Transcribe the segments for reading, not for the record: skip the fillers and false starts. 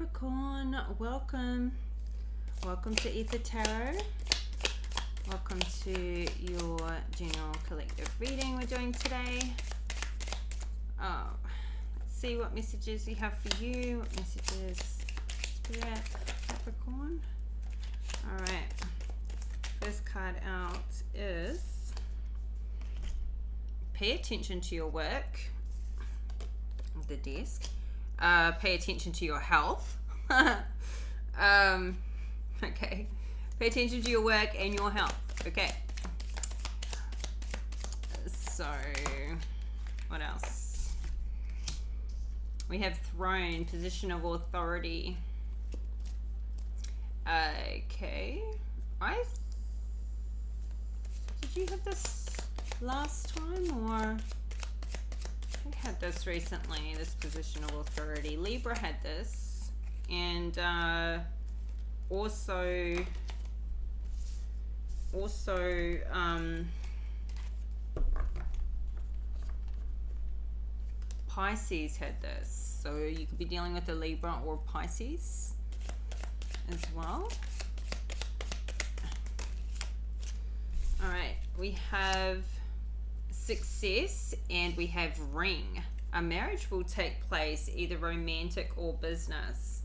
Capricorn, welcome to Aether Tarot. Welcome to your general collective reading we're doing today. Let's see what messages we have for you. What messages Spirit, Capricorn. Alright, first card out is pay attention to your work, the desk. Pay attention to your health. Okay. Pay attention to your work and your health. Okay. So, what else? We have Throne, position of authority. Okay. Did you have this last time or? We had this recently, this position of authority. Libra had this, and also Pisces had this. So you could be dealing with a Libra or Pisces as well. All right, we have success and we have ring. A marriage will take place, either romantic or business.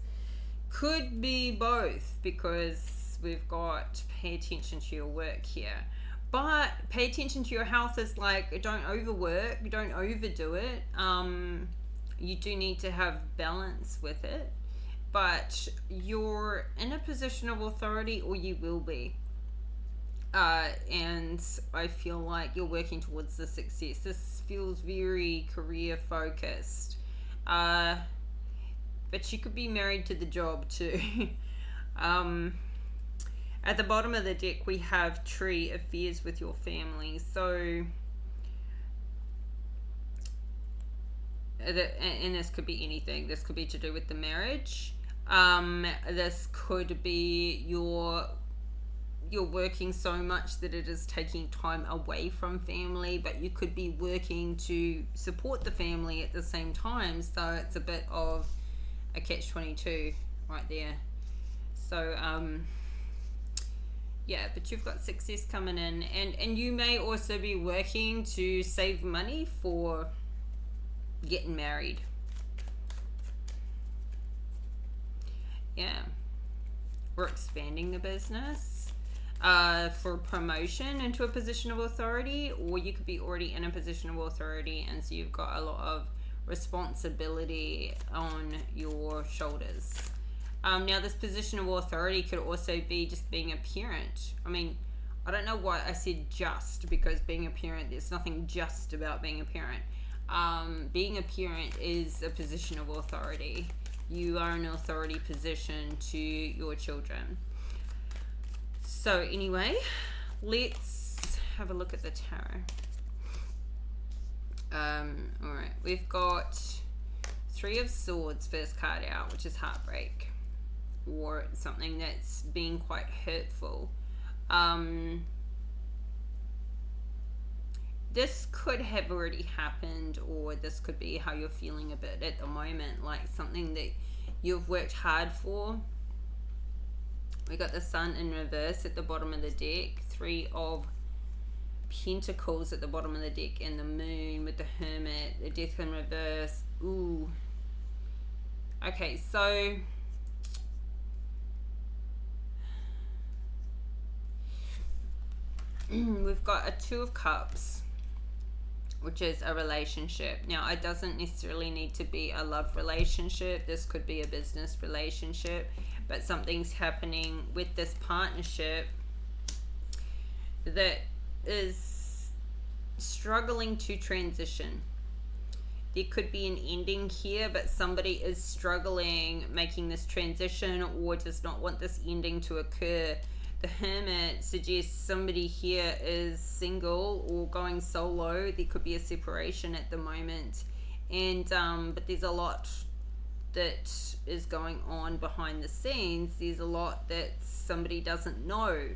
Could be both, because we've got pay attention to your work here. But pay attention to your health is like, don't overwork, don't overdo it. You do need to have balance with it. But you're in a position of authority, or you will be. And I feel like you're working towards the success. This feels very career focused. But you could be married to the job too. At the bottom of the deck, we have tree, affairs with your family. So, and this could be anything. This could be to do with the marriage. This could be you're working so much that it is taking time away from family, but you could be working to support the family at the same time. So it's a bit of a catch-22 right there. So yeah, but you've got success coming in, and you may also be working to save money for getting married. Yeah, we're expanding the business. For promotion into a position of authority, or you could be already in a position of authority, and so you've got a lot of responsibility on your shoulders. Now this position of authority could also be just being a parent. I mean, I don't know why I said just, because being a parent, there's nothing just about being a parent. Being a parent is a position of authority. You are in an authority position to your children. So anyway, let's have a look at the tarot. Alright, we've got Three of Swords, first card out, which is heartbreak, or something that's being quite hurtful. This could have already happened, or this could be how you're feeling a bit at the moment, like something that you've worked hard for. We got the Sun in reverse at the bottom of the deck, Three of Pentacles at the bottom of the deck, and the Moon with the Hermit, the Death in reverse. Ooh. Okay, so we've got a Two of Cups, which is a relationship. Now, it doesn't necessarily need to be a love relationship. This could be a business relationship. But something's happening with this partnership that is struggling to transition. There could be an ending here, but somebody is struggling making this transition, or does not want this ending to occur. The Hermit suggests somebody here is single or going solo. There could be a separation at the moment. And but there's a lot that is going on behind the scenes. There's a lot that somebody doesn't know.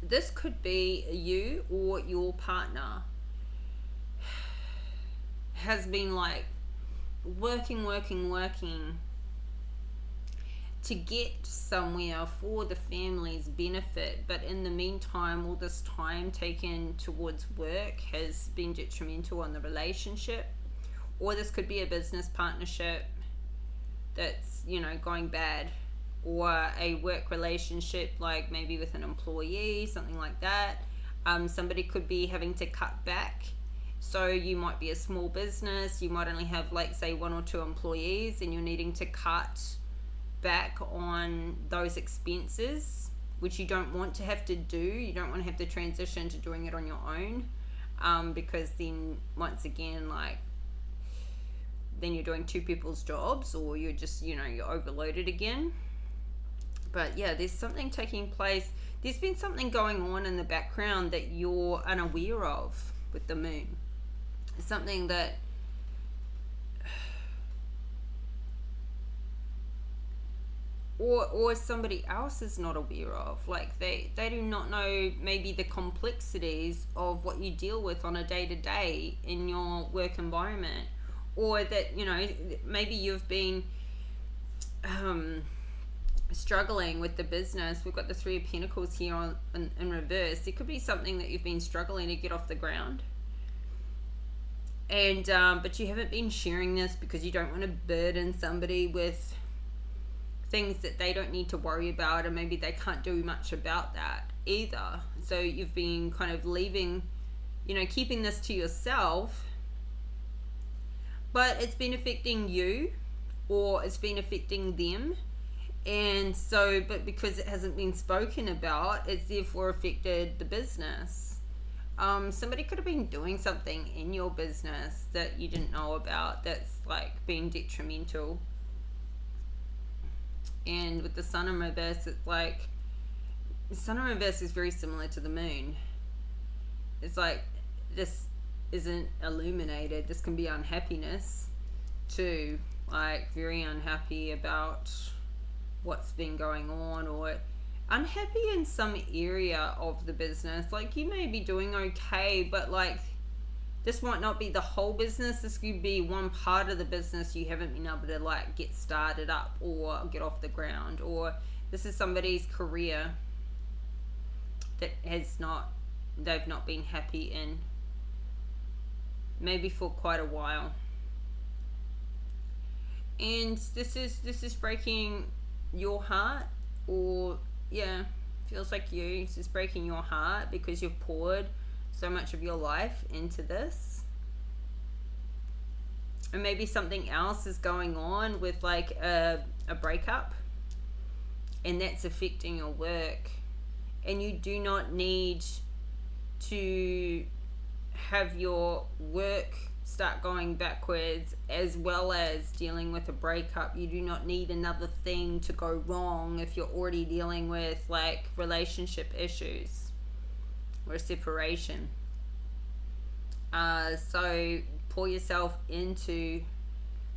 This could be you or your partner has been like working to get somewhere for the family's benefit, but in the meantime all this time taken towards work has been detrimental on the relationship. Or this could be a business partnership that's, you know, going bad, or a work relationship, like maybe with an employee, something like that. Somebody could be having to cut back. So you might be a small business, you might only have, like, say 1 or 2 employees, and you're needing to cut back on those expenses, which you don't want to have to do. You don't want to have to transition to doing it on your own, because then once again, like, then you're doing 2 people's jobs, or you're just, you know, you're overloaded again. But yeah, there's something taking place. There's been something going on in the background that you're unaware of with the moon. It's something that or somebody else is not aware of. Like, they do not know maybe the complexities of what you deal with on a day-to-day in your work environment. Or that, you know, maybe you've been struggling with the business. We've got the 3 of Pentacles here in reverse. It could be something that you've been struggling to get off the ground, and but you haven't been sharing this because you don't want to burden somebody with things that they don't need to worry about, and maybe they can't do much about that either. So you've been kind of leaving, you know, keeping this to yourself, but it's been affecting you, or it's been affecting them. And so, but because it hasn't been spoken about, it's therefore affected the business. Somebody could have been doing something in your business that you didn't know about, that's like being detrimental. And with the sun in reverse, it's like, the sun in reverse is very similar to the moon. It's like, this isn't illuminated. This can be unhappiness too, like very unhappy about what's been going on, or unhappy in some area of the business. Like, you may be doing okay, but like, this might not be the whole business. This could be one part of the business you haven't been able to, like, get started up or get off the ground. Or this is somebody's career that they've not been happy in, maybe for quite a while. And this is breaking your heart, or yeah, feels like this is breaking your heart because you've poured so much of your life into this. And maybe something else is going on with, like, a breakup, and that's affecting your work. And you do not need to have your work start going backwards as well as dealing with a breakup. You do not need another thing to go wrong if you're already dealing with, like, relationship issues or separation. So pour yourself into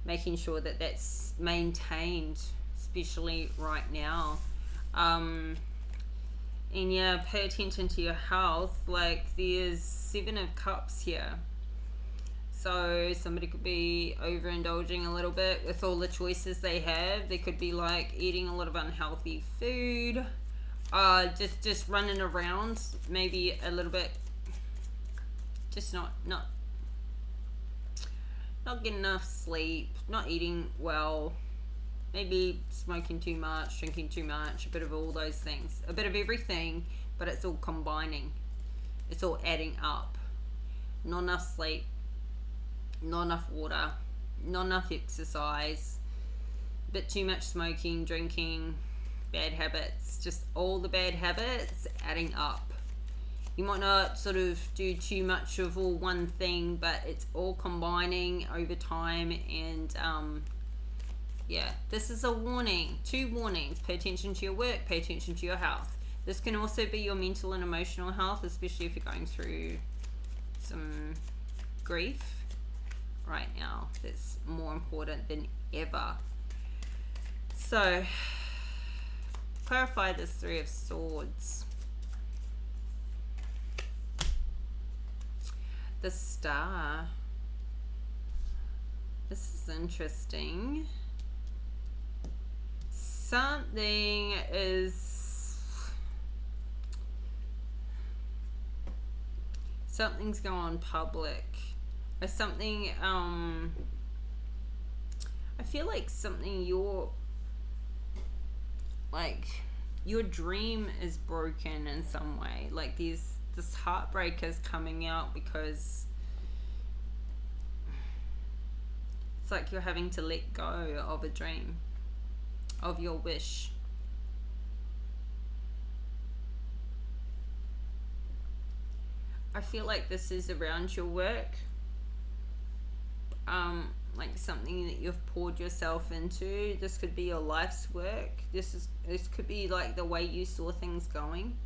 making sure that that's maintained, especially right now. And yeah, pay attention to your health. Like, there's 7 of Cups here. So somebody could be overindulging a little bit with all the choices they have. They could be, like, eating a lot of unhealthy food, just running around, maybe a little bit, just not getting enough sleep, not eating well, maybe smoking too much, drinking too much, a bit of all those things, a bit of everything, but it's all combining, it's all adding up. Not enough sleep, not enough water, not enough exercise, a bit too much smoking, drinking, bad habits, just all the bad habits adding up. You might not sort of do too much of all one thing, but it's all combining over time. And yeah, this is a warning, 2 warnings. Pay attention to your work, pay attention to your health. This can also be your mental and emotional health, especially if you're going through some grief right now. That's more important than ever. So clarify this 3 of Swords. The Star. This is interesting. Something's going public. Or something, I feel like something your dream is broken in some way. Like this heartbreak is coming out because it's like you're having to let go of a dream, of your wish. I feel like this is around your work. Like something that you've poured yourself into. This could be your life's work. This could be like the way you saw things going.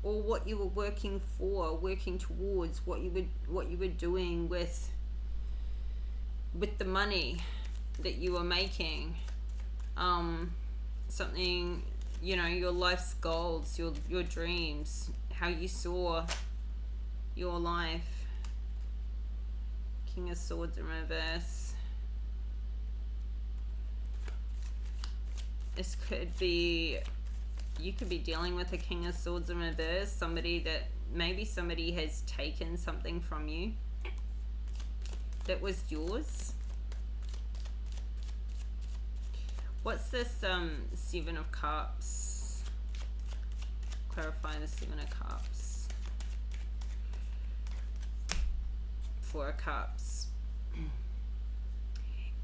Or what you were working for, working towards, what you were doing with the money that you were making. Something, your life's goals, your dreams, how you saw your life. King of Swords in reverse. This could be, you could be dealing with a King of Swords in reverse. Somebody has taken something from you that was yours. What's this Seven of Cups? Clarify the Seven of Cups. Four of Cups.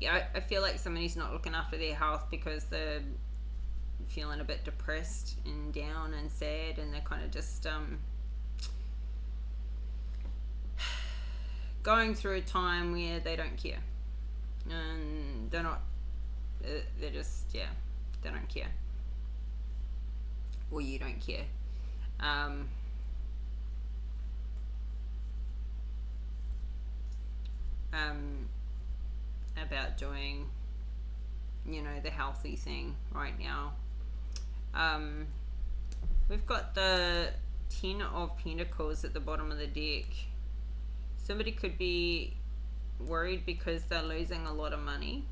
Yeah, I feel like somebody's not looking after their health because they're feeling a bit depressed and down and sad, and they're kind of just going through a time where they don't care. And they're just, they don't care. Or you don't care. About doing, the healthy thing right now. We've got the 10 of Pentacles at the bottom of the deck. Somebody could be worried because they're losing a lot of money.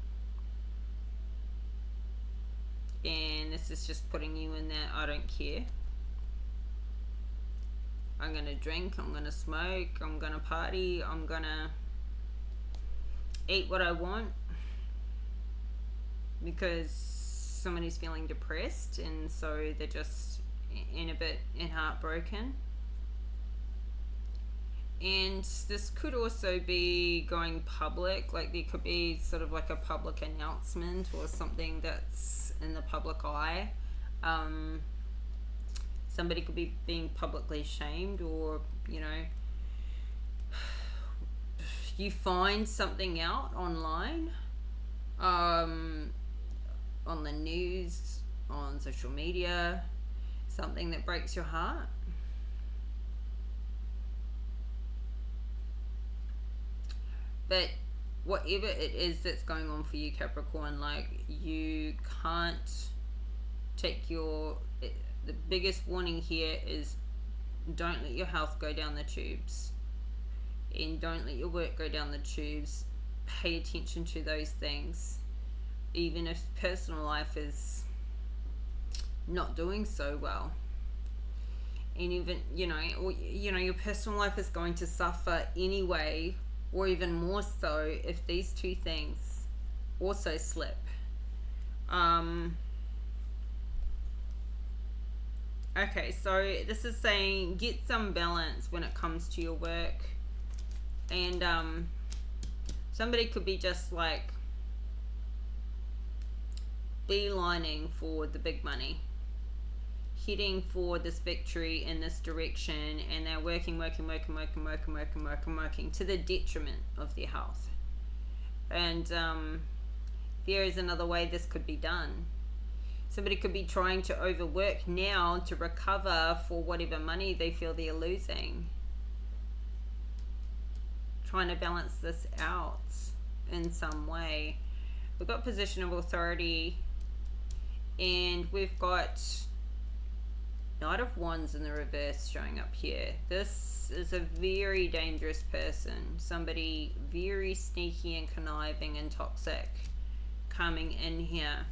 And this is just putting you in that I don't care. I'm going to drink, I'm going to smoke, I'm going to party, I'm going to eat what I want, because somebody's feeling depressed and so they're just heartbroken. And this could also be going public, like there could be sort of like a public announcement or something that's in the public eye. Somebody could be being publicly shamed, or you find something out online, on the news, on social media, something that breaks your heart. But whatever it is that's going on for you, Capricorn, like you can't take the biggest warning here is don't let your health go down the tubes, and don't let your work go down the tubes. Pay attention to those things, even if personal life is not doing so well. And even your personal life is going to suffer anyway, or even more so if these two things also slip. Okay, so this is saying get some balance when it comes to your work. And somebody could be just like beelining for the big money, heading for this victory in this direction, and they're working to the detriment of their health. And there is another way this could be done. Somebody could be trying to overwork now to recover for whatever money they feel they're losing. Trying to balance this out in some way. We've got position of authority, and we've got Knight of Wands in the reverse showing up here. This is a very dangerous person. Somebody very sneaky and conniving and toxic coming in here.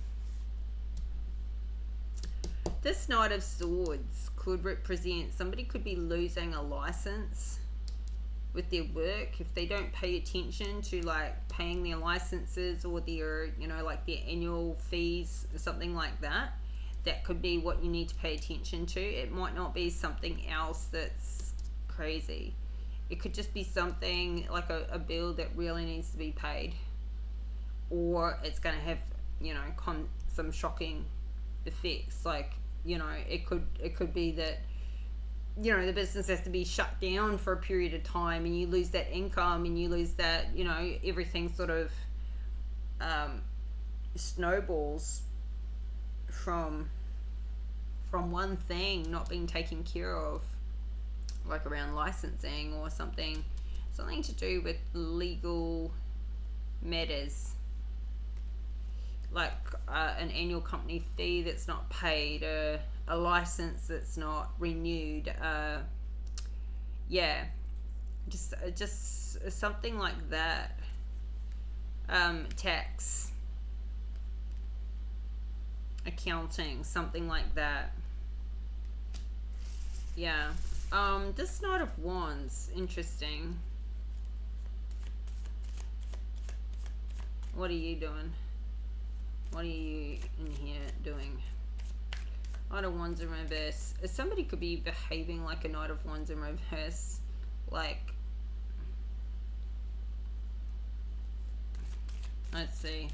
This Knight of Swords could represent somebody could be losing a license with their work if they don't pay attention to like paying their licenses or their, you know, like their annual fees, something like that. That could be what you need to pay attention to. It might not be something else that's crazy. It could just be something like a bill that really needs to be paid, or it's going to have, you know, some shocking effects. Like, you know, it could be that, you know, the business has to be shut down for a period of time, and you lose that income, and you lose that, you know, everything sort of snowballs from one thing not being taken care of, like around licensing or something to do with legal matters, like an annual company fee that's not paid, a license that's not renewed, yeah, just something like that. Tax, accounting, something like that. Yeah. This Knight of Wands, interesting. What are you doing? What are you in here doing? Knight of Wands in reverse. Somebody could be behaving like a Knight of Wands in reverse. Like, let's see.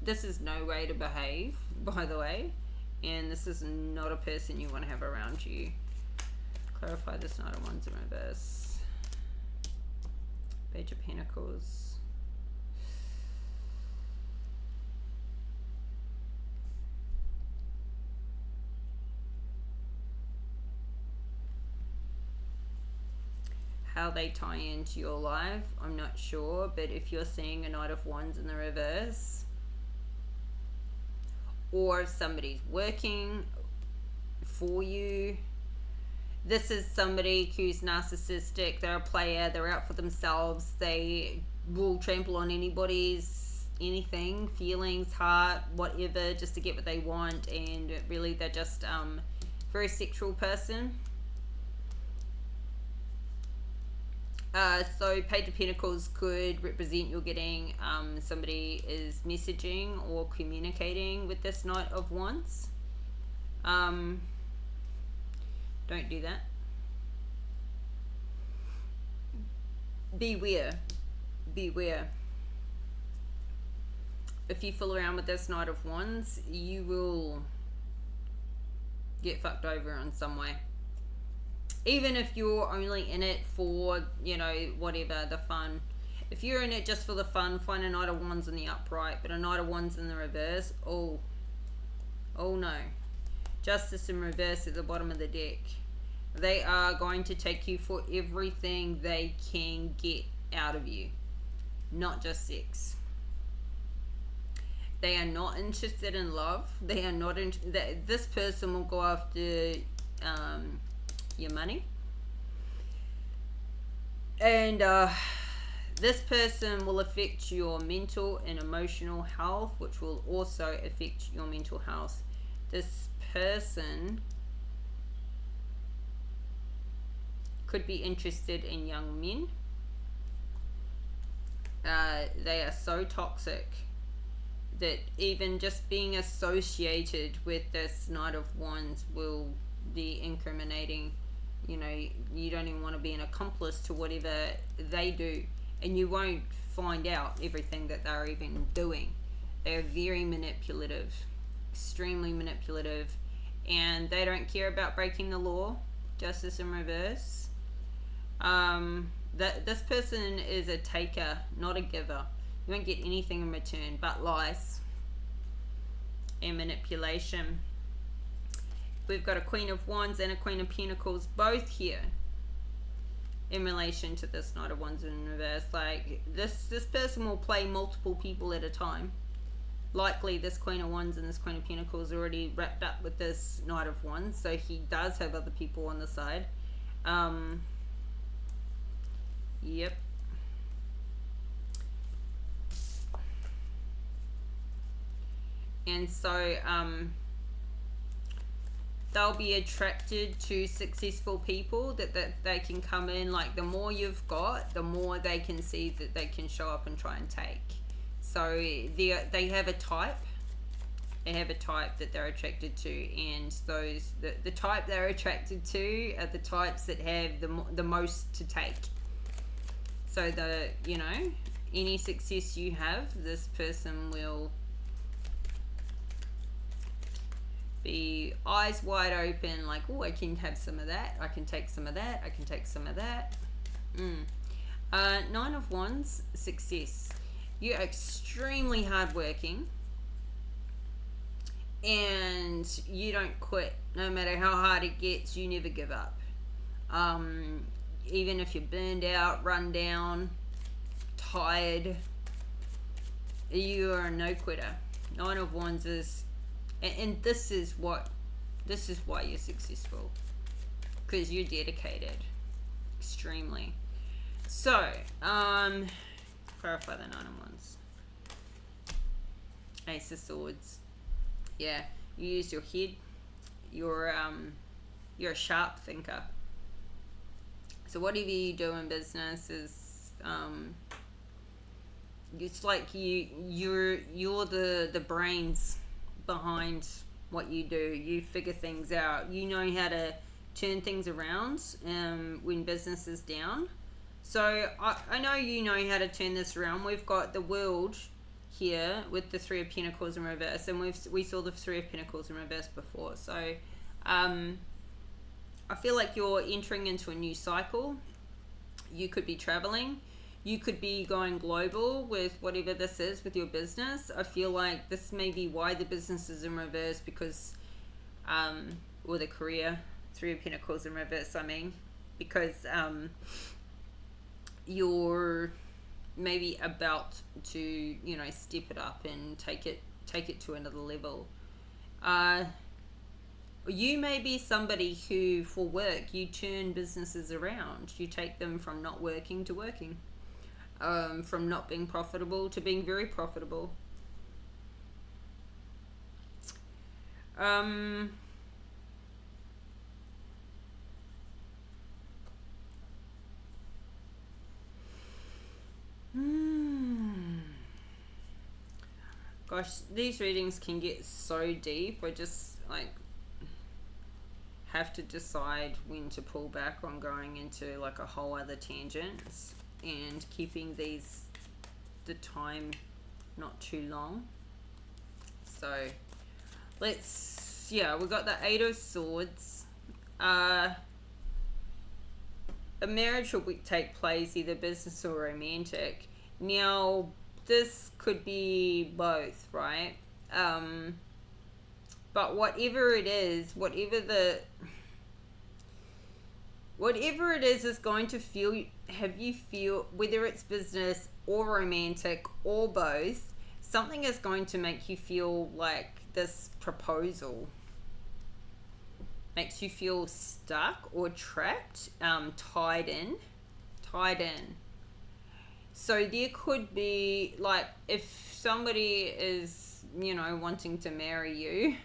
This is no way to behave, by the way. And this is not a person you want to have around you. Clarify this Knight of Wands in reverse. Page of Pentacles. How they tie into your life, I'm not sure, but if you're seeing a Knight of Wands in the reverse, or if somebody's working for you, this is somebody who's narcissistic. They're a player, they're out for themselves, they will trample on anybody's anything, feelings, heart, whatever, just to get what they want, and really they're just very sexual person. So Page of Pentacles could represent you're getting somebody is messaging or communicating with this Knight of Wands. Don't do that. Beware. If you fool around with this Knight of Wands, you will get fucked over in some way. Even if you're only in it for, you know, whatever, the fun. If you're in it just for the fun, find a Knight of Wands in the upright, but a Knight of Wands in the reverse, oh no. Justice in reverse at the bottom of the deck. They are going to take you for everything they can get out of you, not just sex. They are not interested in love. They are not this person will go after your money, and this person will affect your mental and emotional health, which will also affect your mental health. This person could be interested in young men. They are so toxic that even just being associated with this Knight of Wands will be incriminating. You know, you don't even want to be an accomplice to whatever they do, and you won't find out everything that they're even doing. They're very manipulative, extremely manipulative, and they don't care about breaking the law. Justice in reverse. This person is a taker, not a giver. You won't get anything in return but lies and manipulation. We've got a Queen of Wands and a Queen of Pentacles both here in relation to this Knight of Wands in reverse. Like, this person will play multiple people at a time. Likely this Queen of Wands and this Queen of Pentacles already wrapped up with this Knight of Wands, so he does have other people on the side. Yep. And so they'll be attracted to successful people that they can come in. Like, the more you've got, the more they can see that they can show up and try and take. So they have a type. They have a type that they're attracted to, and the type they're attracted to are the types that have the most to take. So any success you have, this person will be eyes wide open, like, oh, I can have some of that, I can take some of that, I can take some of that. Nine of Wands, success. You're extremely hardworking, and you don't quit. No matter how hard it gets, you never give up. Even if you're burned out, run down, tired, you are a no quitter. Nine of Wands is, and this is why you're successful, because you're dedicated, extremely. So, clarify the Nine of Wands. Ace of Swords. Yeah, you use your head. You're a sharp thinker. So whatever you do in business is, it's like you're the brains behind what you do. You figure things out. You know how to turn things around when business is down. So I know you know how to turn this around. We've got the World here with the Three of Pentacles in reverse, and we saw the Three of Pentacles in reverse before. So I feel like you're entering into a new cycle. You could be traveling. You could be going global with whatever this is with your business. I feel like this may be why the business is in reverse, because, or the career, Three of Pentacles in reverse, I mean, because you're maybe about to, step it up and take it to another level. You may be somebody who, for work, you turn businesses around. You take them from not working to working. From not being profitable to being very profitable. Gosh, these readings can get so deep. I just have to decide when to pull back on going into a whole other tangent, and keeping the time not too long. So we got the Eight of Swords. A marriage will take place, either business or romantic. Now, this could be both, right? But whatever it is going to have you feel, whether it's business or romantic or both, something is going to make you feel like this proposal makes you feel stuck or trapped, tied in. So there could be, if somebody is, wanting to marry you,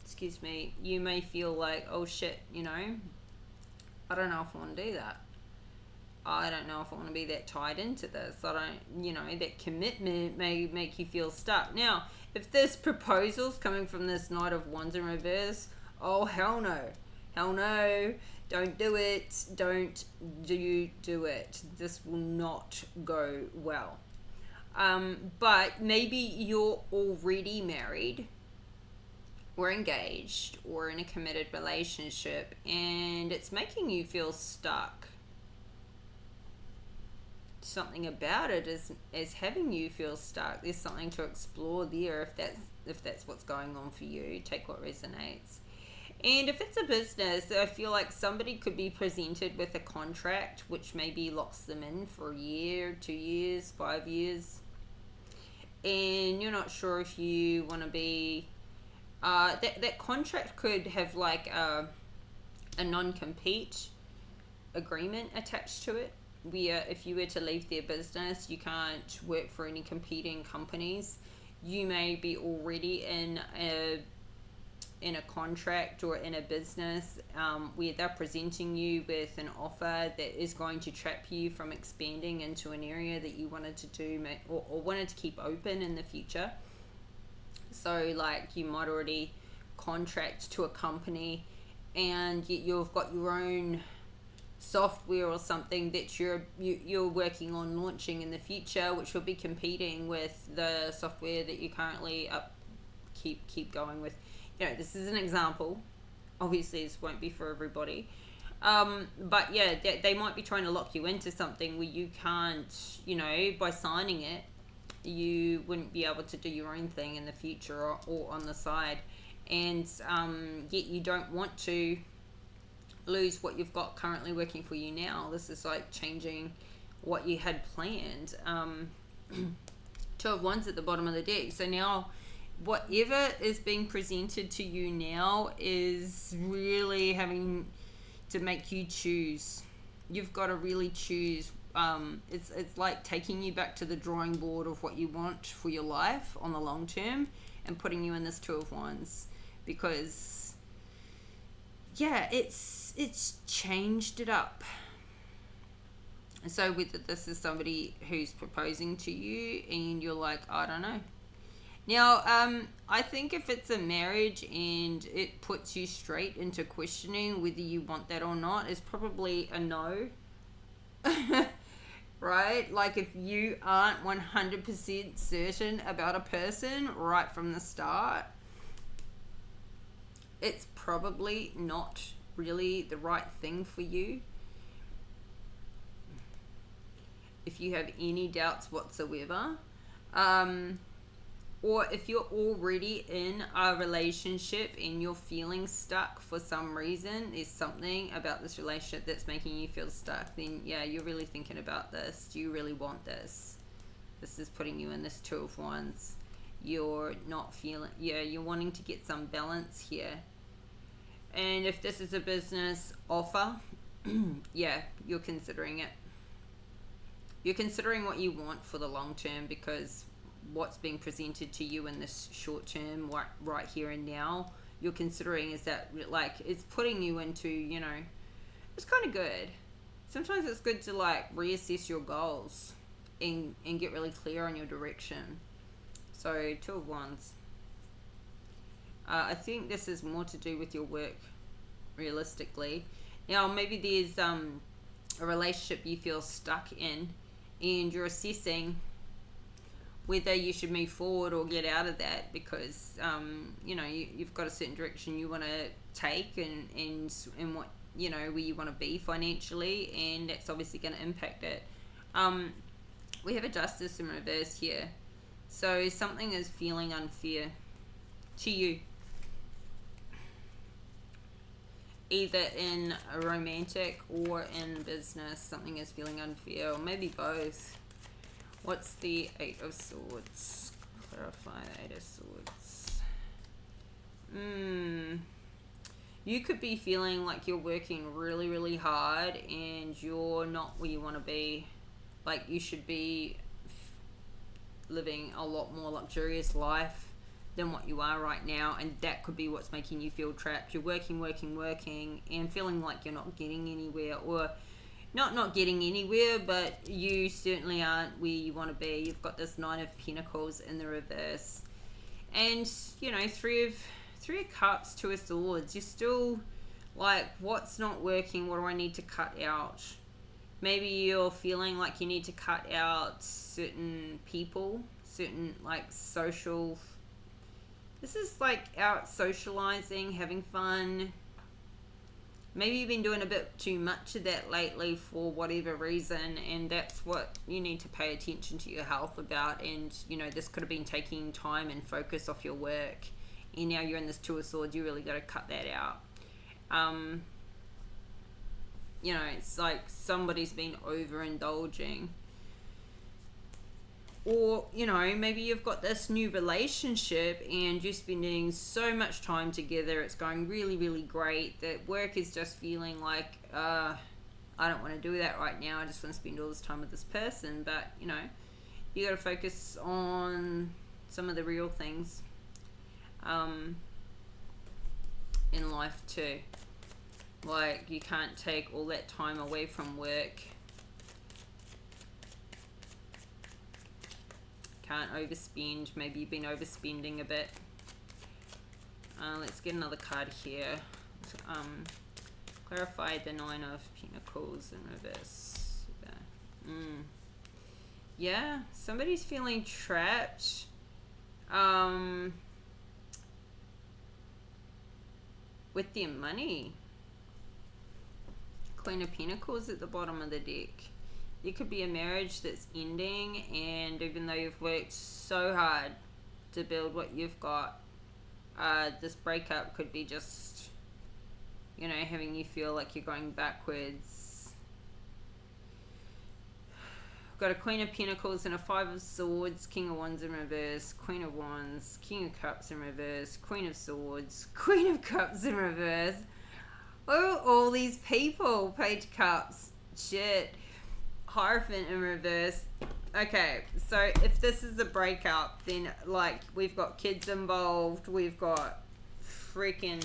excuse me, you may feel like, oh shit, I don't know if I want to do that. I don't know if I want to be that tied into this. I don't, that commitment may make you feel stuck. Now, if this proposal's coming from this Knight of Wands in reverse, oh hell no. Hell no. Don't do it. Don't do it. This will not go well. But maybe you're already married or engaged or in a committed relationship, and it's making you feel stuck. Something about it is having you feel stuck. There's something to explore there if that's what's going on for you. Take what resonates. And if it's a business, I feel like somebody could be presented with a contract which maybe locks them in for a year, 2 years, 5 years. and you're not sure if you want to be that contract could have like a non-compete agreement attached to it, where if you were to leave their business, you can't work for any competing companies. You may be already in a contract or in a business where they're presenting you with an offer that is going to trap you from expanding into an area that you wanted to do or wanted to keep open in the future. So like you might already contract to a company and you've got your own software or something that you're working on launching in the future, which will be competing with the software that you currently keep going with. This is an example. Obviously this won't be for everybody, but yeah, they might be trying to lock you into something where you can't, by signing it, you wouldn't be able to do your own thing in the future or on the side, and yet you don't want to lose what you've got currently working for you now. This is like changing what you had planned. Two of Wands at the bottom of the deck. So now whatever is being presented to you now is really having to make you choose. You've got to really choose. It's like taking you back to the drawing board of what you want for your life on the long term and putting you in this Two of Wands, because it's changed it up. So whether this is somebody who's proposing to you and you're like, I don't know. Now, I think if it's a marriage and it puts you straight into questioning whether you want that or not, it's probably a no. Right? Like if you aren't 100% certain about a person right from the start, it's probably not really the right thing for you. If you have any doubts whatsoever, or if you're already in a relationship and you're feeling stuck for some reason, there's something about this relationship that's making you feel stuck, then yeah, you're really thinking about this. Do you really want this? This is putting you in this Two of Wands. You're not feeling, you're wanting to get some balance here. And if this is a business offer, yeah, you're considering it. You're considering what you want for the long term, because what's being presented to you in this short term, right here and now, you're considering is that like it's putting you into, it's kind of good. Sometimes it's good to like reassess your goals and get really clear on your direction. So Two of Wands. I think this is more to do with your work, realistically. Now maybe there's a relationship you feel stuck in and you're assessing whether you should move forward or get out of that, because you've got a certain direction you want to take and what where you want to be financially, and that's obviously going to impact it. We have a Justice in reverse here, so something is feeling unfair to you, either in a romantic or in business. Something is feeling unfair, or maybe both. What's the Eight of Swords? Clarify the Eight of Swords. You could be feeling like you're working really, really hard and you're not where you want to be. Like you should be living a lot more luxurious life than what you are right now, and that could be what's making you feel trapped. You're working and feeling like you're not getting anywhere, or not getting anywhere, but you certainly aren't where you want to be. You've got this Nine of Pentacles in the reverse, and Three of Cups, Two of Swords. You're still like, what's not working? What do I need to cut out? Maybe you're feeling like you need to cut out certain people, certain like social. This is like out socializing, having fun. Maybe you've been doing a bit too much of that lately for whatever reason, and that's what you need to pay attention to your health about. And this could have been taking time and focus off your work, and now you're in this Two of Swords. You really got to cut that out. It's like somebody's been overindulging, or, you know, maybe you've got this new relationship and you're spending so much time together, it's going really, really great, that work is just feeling like, I don't want to do that right now, I just want to spend all this time with this person. But, you know, you got to focus on some of the real things in life too. Like, you can't take all that time away from work. Can't overspend. Maybe you've been overspending a bit. Let's get another card here. Clarify the Nine of Pentacles in reverse. Yeah, somebody's feeling trapped. With their money. Queen of Pentacles at the bottom of the deck. There could be a marriage that's ending, and even though you've worked so hard to build what you've got, this breakup could be just, you know, having you feel like you're going backwards. Got a Queen of Pentacles and a Five of Swords, King of Wands in reverse, Queen of Wands, King of Cups in reverse, Queen of Swords, Queen of Cups in reverse. Oh, all these people, Page of Cups, shit. Hierophant in reverse. Okay, so if this is a breakup, then, like, we've got kids involved, we've got freaking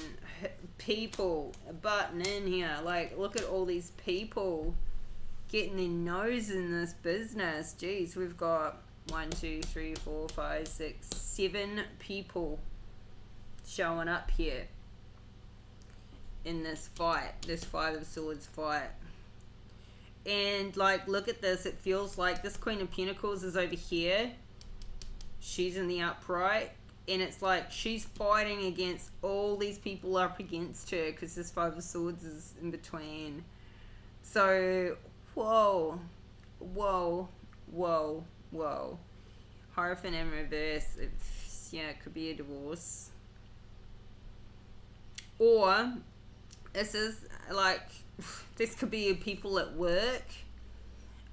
people butting in here. Like, look at all these people getting their nose in this business. Jeez, we've got 1, 2, 3, 4, 5, 6, 7 people showing up here in this fight, this Five of Swords fight. And, like, look at this. It feels like this Queen of Pentacles is over here. She's in the upright. And it's like she's fighting against all these people up against her, because this Five of Swords is in between. So, whoa. Whoa. Whoa. Whoa. Hierophant in reverse. Yeah, it could be a divorce. Or, this is, like, this could be people at work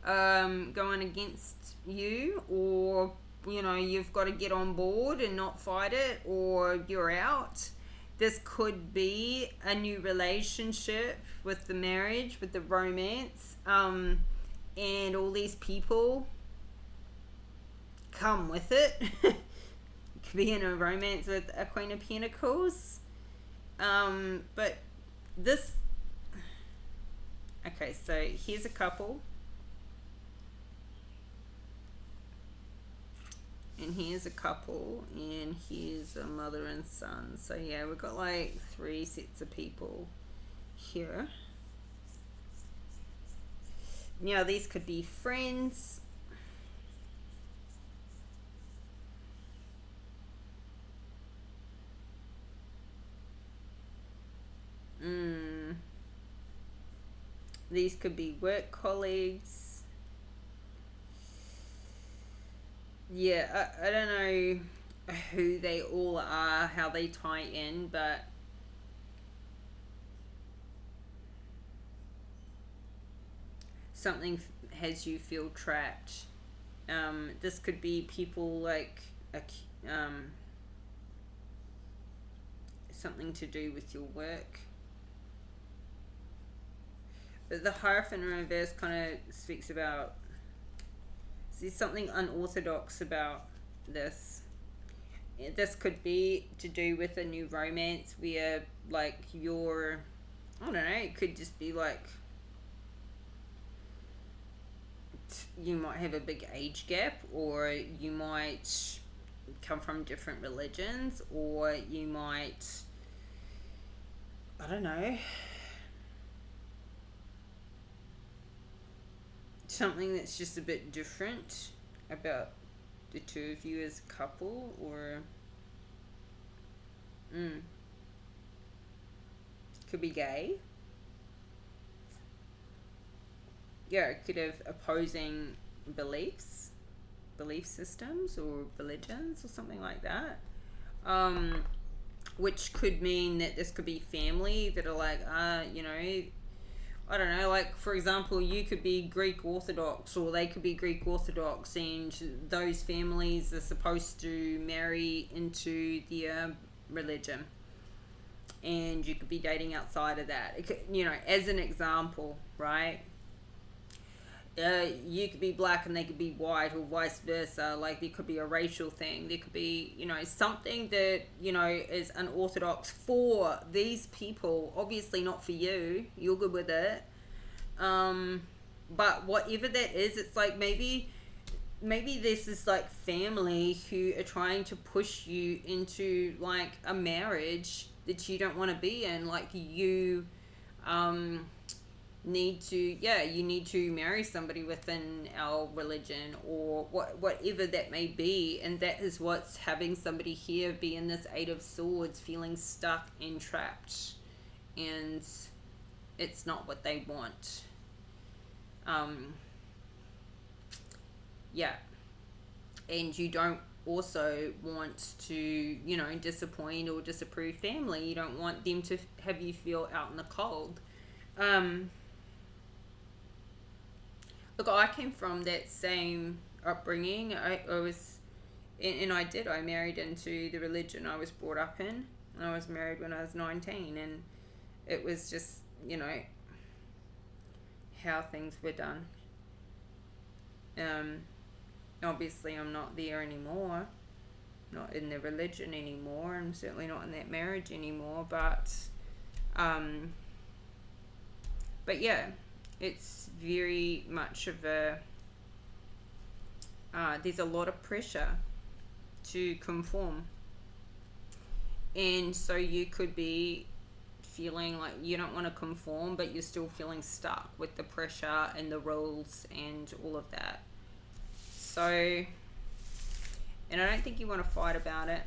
going against you, or, you know, you've got to get on board and not fight it, or you're out. This could be a new relationship with the marriage, with the romance, and all these people come with it. Could be in a romance with a Queen of Pentacles. But this... Okay, so here's a couple. And here's a couple. And here's a mother and son. So yeah, we've got like 3 sets of people here. Now these could be friends. These could be work colleagues. Yeah, I don't know who they all are, how they tie in, but something has you feel trapped. This could be people like something to do with your work. But the Hierophant in reverse kind of speaks about, there's something unorthodox about this. This could be to do with a new romance where, like, you're, I don't know, it could just be like, you might have a big age gap, or you might come from different religions, or you might, I don't know, something that's just a bit different about the two of you as a couple, or could be gay. Yeah, it could have opposing belief systems or religions or something like that, which could mean that this could be family that are like, you know, I don't know, like for example, you could be Greek Orthodox or they could be Greek Orthodox, and those families are supposed to marry into their religion, and you could be dating outside of that. It could, you know, as an example, right? You could be black and they could be white, or vice versa. Like there could be a racial thing. There could be, you know, something that, you know, is unorthodox for these people. Obviously not for you. You're good with it. But whatever that is, it's like maybe this is like family who are trying to push you into like a marriage that you don't want to be in. Like you need to marry somebody within our religion, or whatever that may be, and that is what's having somebody here be in this Eight of Swords, feeling stuck and trapped, and it's not what they want. And you don't also want to, you know, disappoint or disapprove family. You don't want them to have you feel out in the cold. Look, I came from that same upbringing. I married into the religion I was brought up in. I was married when I was 19, and it was just, you know, how things were done. Obviously I'm not there anymore, not in the religion anymore, and certainly not in that marriage anymore, but yeah, it's very much of a there's a lot of pressure to conform, and so you could be feeling like you don't want to conform, but you're still feeling stuck with the pressure and the rules and all of that. So, and I don't think you want to fight about it.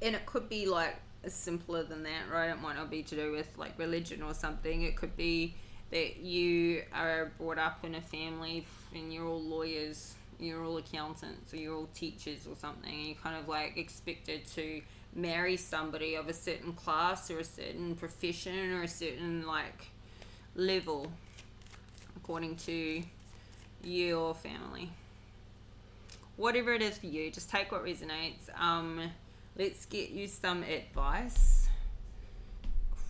And it could be like simpler than that, right? It might not be to do with like religion or something. It could be that you are brought up in a family and you're all lawyers, you're all accountants, or you're all teachers or something, and you're kind of like expected to marry somebody of a certain class or a certain profession or a certain like level according to your family. Whatever it is for you, just take what resonates. Let's get you some advice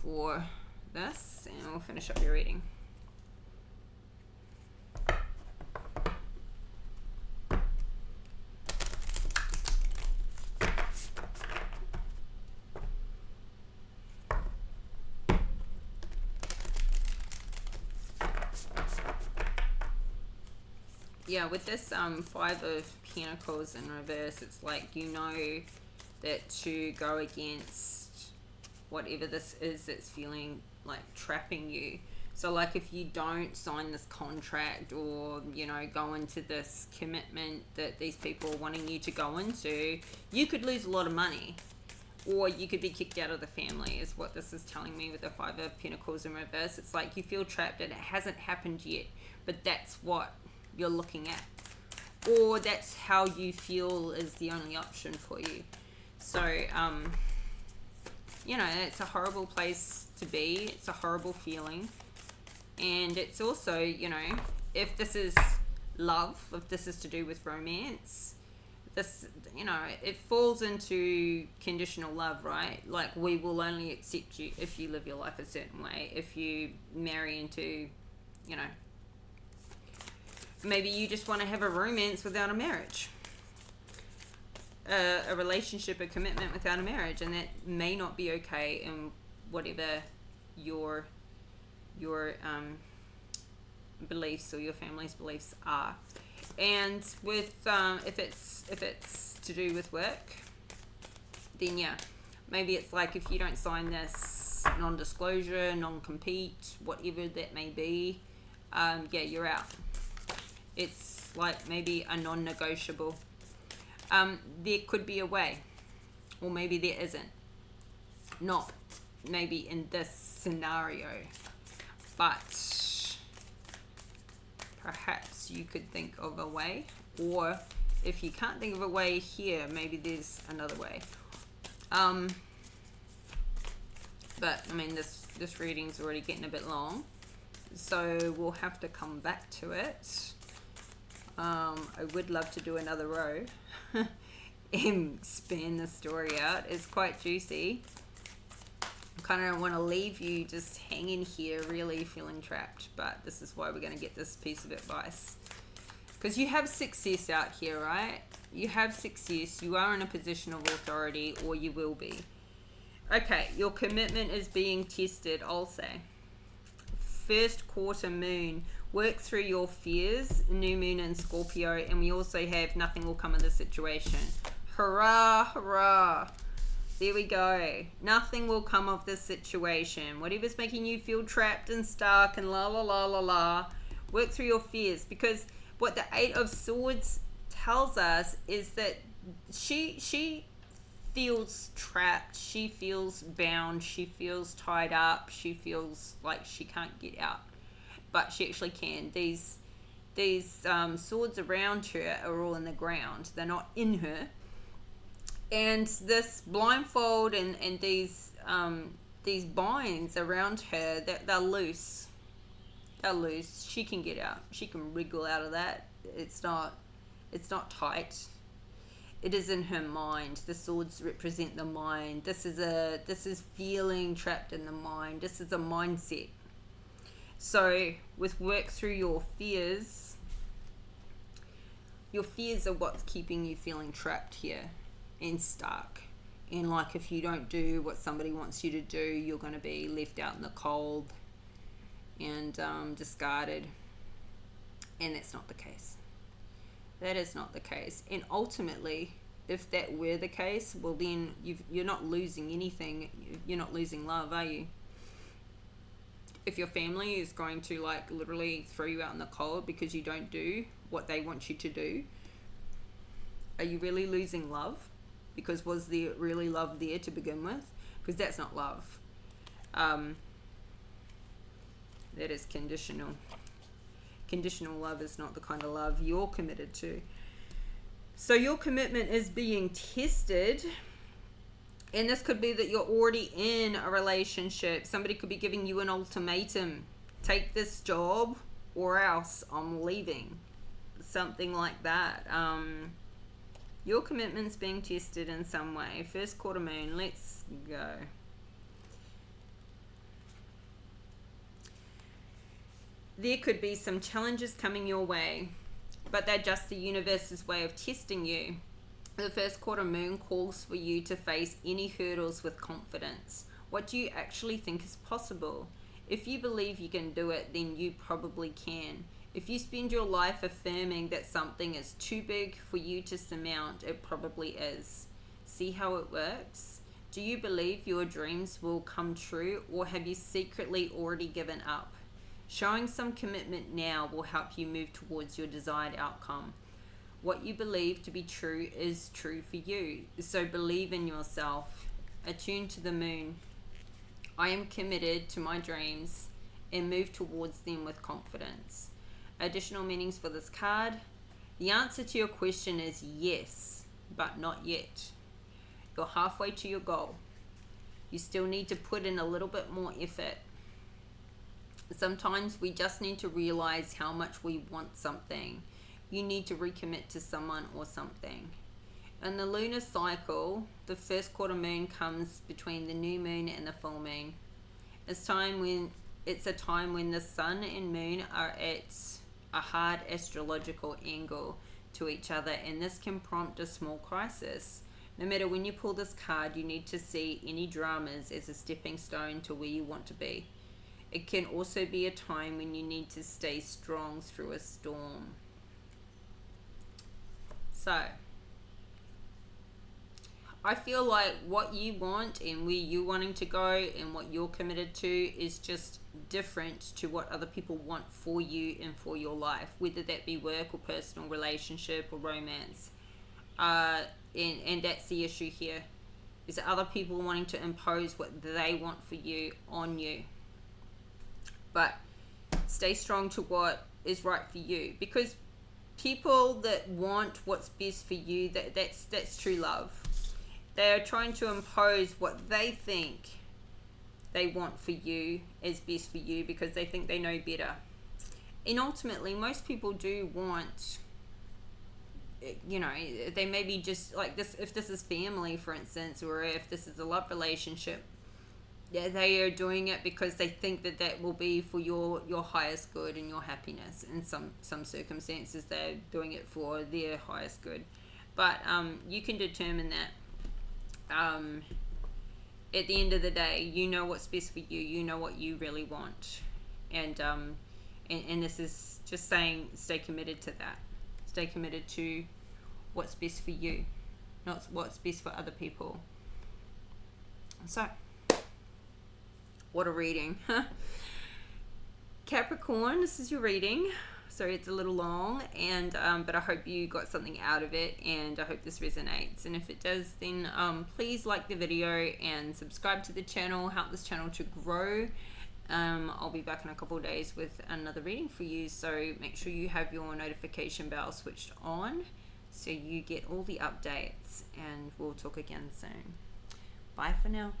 for this, and we'll finish up your reading. Yeah, with this Five of Pentacles in reverse, it's like, you know that to go against whatever this is that's feeling like trapping you. So like if you don't sign this contract, or, you know, go into this commitment that these people are wanting you to go into, you could lose a lot of money, or you could be kicked out of the family, is what this is telling me with the Five of Pentacles in reverse. It's like you feel trapped and it hasn't happened yet, but that's what you're looking at, or that's how you feel is the only option for you. So you know, it's a horrible place to be. It's a horrible feeling, and it's also, you know, if this is love, if this is to do with romance, this, you know, it falls into conditional love, right? Like, we will only accept you if you live your life a certain way, if you marry into, you know, maybe you just want to have a romance without a marriage, a relationship, a commitment without a marriage, and that may not be okay in whatever your beliefs or your family's beliefs are. And with if it's to do with work, then yeah, maybe it's like if you don't sign this non-disclosure, non-compete, whatever that may be, yeah, you're out. It's like maybe a non-negotiable. There could be a way, or maybe there isn't. Not maybe in this scenario, but perhaps you could think of a way, or if you can't think of a way here, maybe there's another way. But I mean, this This reading's already getting a bit long, so we'll have to come back to it. I would love to do another row and span the story out. It's quite juicy. I kind of don't want to leave you just hanging here really feeling trapped, but this is why we're going to get this piece of advice. Because you have success out here, right? You have success. You are in a position of authority, or you will be. Okay, your commitment is being tested, I'll say. First quarter moon. Work through your fears. New moon in Scorpio. And we also have nothing will come of the situation. Hurrah, hurrah. There we go. Nothing will come of this situation. Whatever's making you feel trapped and stuck and la la la la la. Work through your fears. Because what the Eight of Swords tells us is that she feels trapped, she feels bound, she feels tied up, she feels like she can't get out, but she actually can. These swords around her are all in the ground, they're not in her, and this blindfold and these binds around her, they're loose. They're loose. She can get out. She can wriggle out of that. It's not tight. It is in her mind. The swords represent the mind. This is feeling trapped in the mind. This is a mindset. So with work through your fears are what's keeping you feeling trapped here and stuck. And like if you don't do what somebody wants you to do, you're going to be left out in the cold and discarded. And that's not the case. That is not the case. And ultimately, if that were the case, well then you're not losing anything. You're not losing love, are you? If your family is going to like literally throw you out in the cold because you don't do what they want you to do, are you really losing love? Because was there really love there to begin with? Because that's not love. That is conditional. Conditional love is not the kind of love you're committed to. So your commitment is being tested. And this could be that you're already in a relationship. Somebody could be giving you an ultimatum. Take this job or else I'm leaving. Something like that. Your commitment's being tested in some way. First quarter moon. Let's go. There could be some challenges coming your way, but they're just the universe's way of testing you. The first quarter moon calls for you to face any hurdles with confidence. What do you actually think is possible? If you believe you can do it, then you probably can. If you spend your life affirming that something is too big for you to surmount, it probably is. See how it works? Do you believe your dreams will come true, or have you secretly already given up? Showing some commitment now will help you move towards your desired outcome. What you believe to be true is true for you. So believe in yourself. Attune to the moon. I am committed to my dreams and move towards them with confidence. Additional meanings for this card. The answer to your question is yes, but not yet. You're halfway to your goal. You still need to put in a little bit more effort. Sometimes we just need to realize how much we want something. You need to recommit to someone or something. In the lunar cycle, the first quarter moon comes between the new moon and the full moon. It's a time when the sun and moon are at a hard astrological angle to each other, and this can prompt a small crisis. No matter when you pull this card, you need to see any dramas as a stepping stone to where you want to be. It can also be a time when you need to stay strong through a storm. So, I feel like what you want and where you're wanting to go and what you're committed to is just different to what other people want for you and for your life, whether that be work or personal relationship or romance. And that's the issue here, is that other people wanting to impose what they want for you on you. But stay strong to what is right for you, because people that want what's best for you, that's true love. They are trying to impose what they think they want for you is best for you, because they think they know better. And ultimately, most people do want, you know, they maybe just like this, if this is family, for instance, or if this is a love relationship, yeah, they are doing it because they think that that will be for your highest good and your happiness. In some circumstances, they're doing it for their highest good. But you can determine that. At the end of the day, you know what's best for you. You know what you really want, and this is just saying, stay committed to that. Stay committed to what's best for you, not what's best for other people. So, what a reading. Capricorn, this is your reading. Sorry it's a little long, and but I hope you got something out of it, and I hope this resonates. And if it does, then please like the video and subscribe to the channel. Help this channel to grow. I'll be back in a couple of days with another reading for you, so make sure you have your notification bell switched on so you get all the updates, and we'll talk again soon. Bye for now.